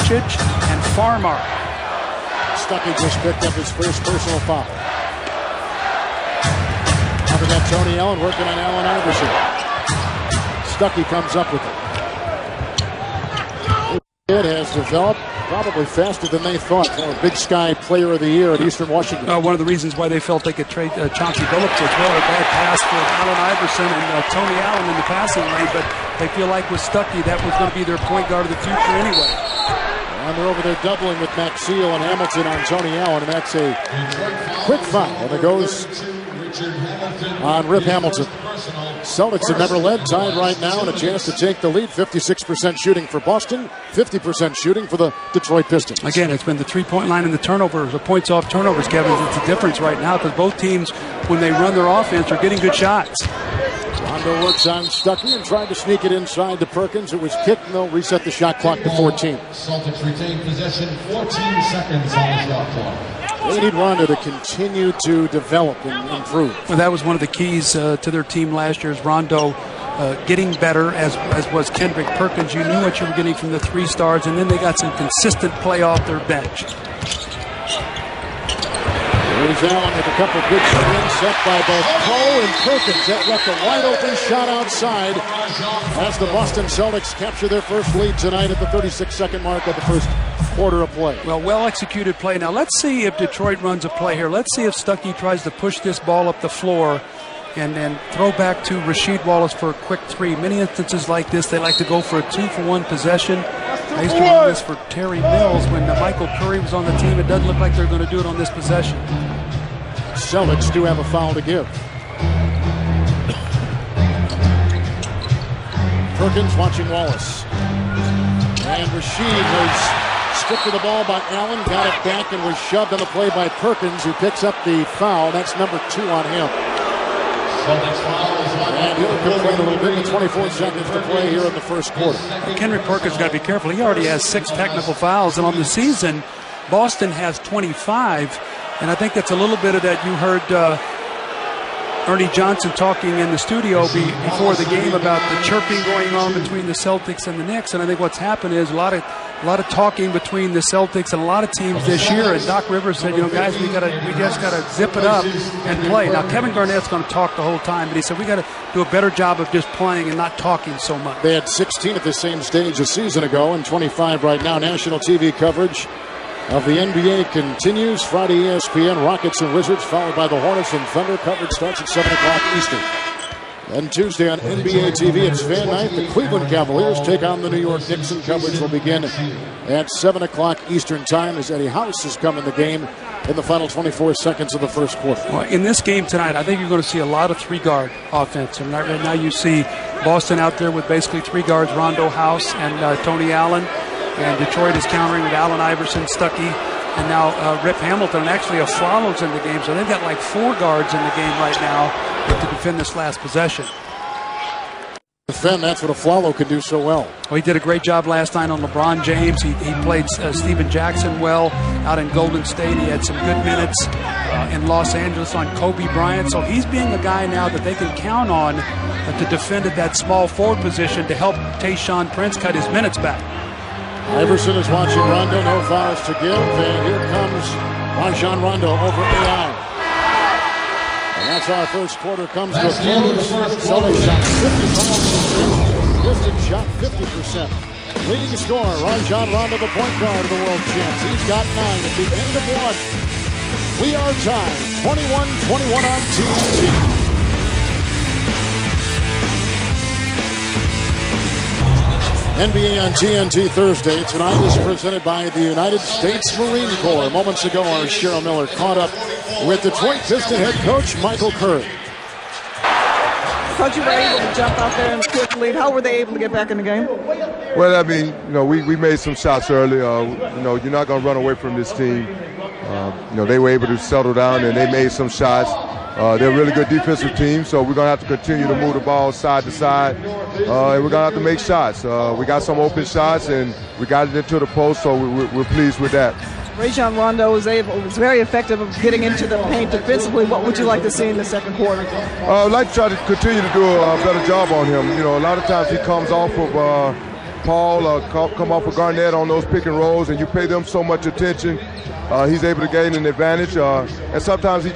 Lucic and Farmar. Stuckey just picked up his first personal foul. After that, Tony Allen working on Allen Iverson. Stuckey comes up with it. It has developed probably faster than they thought. For a Big Sky Player of the Year at Eastern Washington. One of the reasons why they felt they could trade Chauncey Billups as well. A bad pass for Allen Iverson and Tony Allen in the passing lane, but they feel like with Stuckey, that was going to be their point guard of the future anyway. And they're over there doubling with Maxfield and Hamilton on Tony Allen, and that's a quick foul. And it goes on Rip Hamilton. Celtics have never led, tied right now, and a chance to take the lead. 56% shooting for Boston, 50% shooting for the Detroit Pistons. Again, it's been the three-point line and the turnovers, the points off turnovers, Kevin. It's a difference right now because both teams, when they run their offense, are getting good shots. Rondo works on Stuckey and tried to sneak it inside to Perkins. It was kicked, and they'll reset the shot clock to 14. Celtics retain possession, 14 seconds on the shot clock. They need Rondo to continue to develop and improve. Well, that was one of the keys to their team last year, is Rondo getting better, as was Kendrick Perkins. You knew what you were getting from the three stars, and then they got some consistent play off their bench. Here's Allen with a couple good screens set by both Cole and Perkins. That left a wide open shot outside as the Boston Celtics capture their first lead tonight at the 36-second mark of the first quarter of play. Well executed play. Now let's see if Detroit runs a play here. Let's see if Stuckey tries to push this ball up the floor and then throw back to Rasheed Wallace for a quick three. Many instances like this, they like to go for a 2-for-1 possession. I used to run this for Terry Mills when Michael Curry was on the team. It doesn't look like they're going to do it on this possession. Celtics do have a foul to give. Perkins watching Wallace. And Rasheed was stripped to the ball by Allen, got it back, and was shoved on the play by Perkins, who picks up the foul. That's number 2 on him. And he'll complain a little bit with 24 seconds to play here in the first quarter. Kendrick Perkins got to be careful. He already has 6 technical fouls, and on the season, Boston has 25. And I think that's a little bit of that. You heard Ernie Johnson talking in the studio before the game about the chirping going on between the Celtics and the Knicks. And I think what's happened is a lot of talking between the Celtics and a lot of teams this year. And Doc Rivers said, guys, we just got to zip it up and play. Now Kevin Garnett's going to talk the whole time, but he said we got to do a better job of just playing and not talking so much. They had 16 at the same stage a season ago and 25 right now. National TV coverage of the NBA continues. Friday, ESPN, Rockets and Wizards, followed by the Hornets and Thunder. Coverage starts at 7 o'clock Eastern. Then Tuesday on NBA TV, it's fan night. The Cleveland Cavaliers take on the New York Knicks, and coverage will begin at 7 o'clock Eastern time as Eddie House has come in the game in the final 24 seconds of the first quarter. Well, in this game tonight, I think you're going to see a lot of three-guard offense. And right now you see Boston out there with basically 3 guards, Rondo, House, and Tony Allen. And Detroit is countering with Allen Iverson, Stuckey, and now Rip Hamilton. And actually, Aflalo's in the game, so they've got like 4 guards in the game right now to defend this last possession. Defend, that's what Aflalo can do so well. Well, he did a great job last night on LeBron James. He played Steven Jackson well out in Golden State. He had some good minutes in Los Angeles on Kobe Bryant. So he's being a guy now that they can count on to defend at that small forward position to help Tayshaun Prince cut his minutes back. Iverson is watching Rondo, no fouls to give, and here comes Rajon Rondo over AI. And that's how our first quarter comes to a close. Celtics shot 55%, Pistons shot 50%. Leading scorer, Rajon Rondo, the point guard of the world champs. He's got 9 at the end of 1. We are tied, 21-21 on TNT. NBA on TNT Thursday. Tonight is presented by the United States Marine Corps. Moments ago, our Cheryl Miller caught up with Detroit Piston head coach Michael Curry. Coach, you were able to jump out there and quick lead. How were they able to get back in the game? Well, I mean, we made some shots early. You're not going to run away from this team. They were able to settle down and they made some shots. They're a really good defensive team, so we're going to have to continue to move the ball side to side, and we're going to have to make shots. We got some open shots, and we got it into the post, so we're pleased with that. Rajon Rondo was very effective of getting into the paint defensively. What would you like to see in the second quarter? I'd like to try to continue to do a better job on him. A lot of times he comes off of Paul come off of Garnett on those pick and rolls, and you pay them so much attention, he's able to gain an advantage. And sometimes he